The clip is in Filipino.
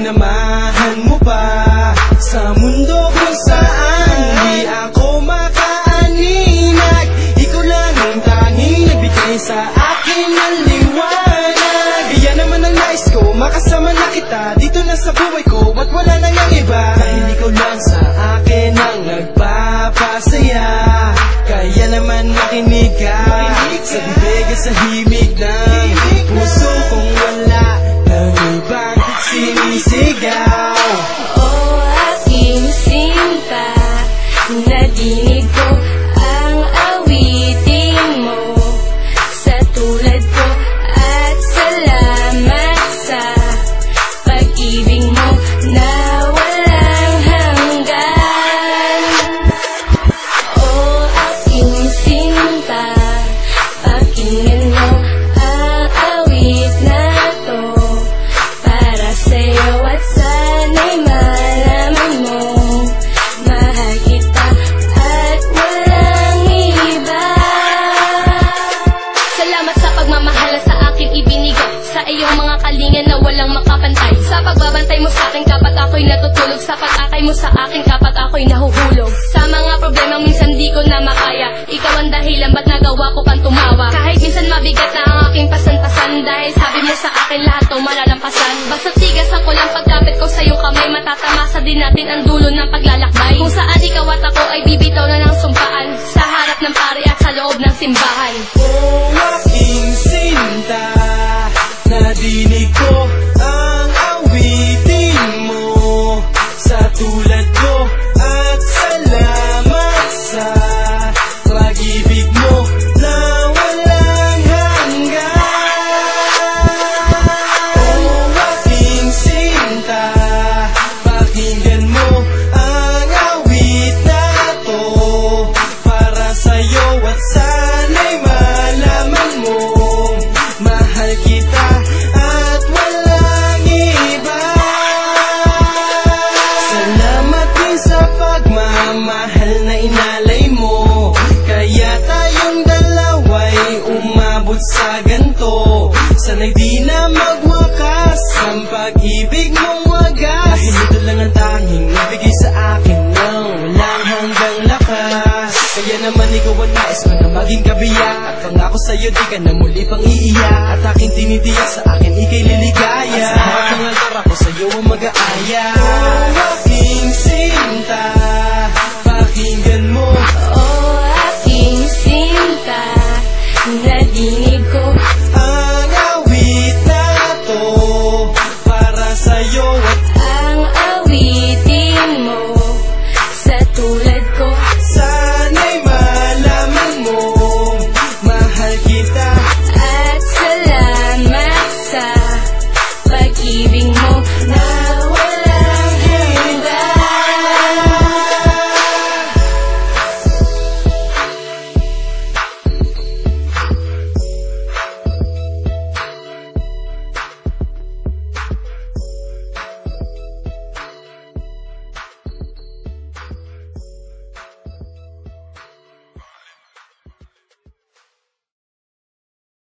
sinamahan mo pa sa mundo kung saan di ako makaaninag. Ikaw lang ang tanging nagbigay sa akin ng liwanag. Kaya naman ang nais ko, makasama na kita dito na sa buhay ko at wala nang ang iba. Dahil ikaw lang sa akin ang nagpapasaya. Kaya naman nakinig ka sa bibig at sa himig ng puso kong wala ng ibang sinisigaw. Oh, aking sinta, nadinig ko ang awitin mo sa tulad ko at salamat sa pag-ibig mo na walang hanggan. Oh, aking sinta, pakinggan mo ang awit na to para sa'yo at sana'y malaman mo mahal kita at walang iba. Salamat sa pagmamahal sa akin ibinigay, sa iyong mga kalinga na walang makapantay, sa pagbabantay mo sa akin kapag ako'y natutulog, sa pag-akay mo sa akin kapag ako'y nahuhulog. Sa mga problemang minsan di ko na makaya, ikaw ang dahilan ba't nagawa ko pang tumawa. Kahit minsan mabigat na ang aking pasan-pasan, dahil sabi mo sa akin lahat to malalampasan. Basta tigasan ko lang pagkapit ko sa iyong kamay, matatamasa din natin ang dulo ng paglalakbay. Kung saan ikaw at ako ay bibitaw na ng sumpaan, sa harap ng pari at sa loob ng simbahan. Oh, aking sinta, nadinig ko ang awitin mo sa tulad ko at salamat sa pag-ibig mo na walang hanggan. Oh, aking sinta, pakinggan mo ang awit na to para sa'yo at sana'y malaman mo mahal kita at walang iba. Salamat din sa pagmamahal na inalay mo, kaya tayong dalawa'y umabot sa ganto. Sana'y di na magwakas ang pag-ibig mong wagas, dahil ito lang ang tanging nabigay sa akin ng walang hanggang lakas. Kaya naman ikaw ang nais ko na maging kabiyak, at pangako sa'yo di ka na muli pang iiyak, at aking tinitiyak sa akin ika'y liligaya. At sa harap ng altar ako sa'yo ang mag-aaya.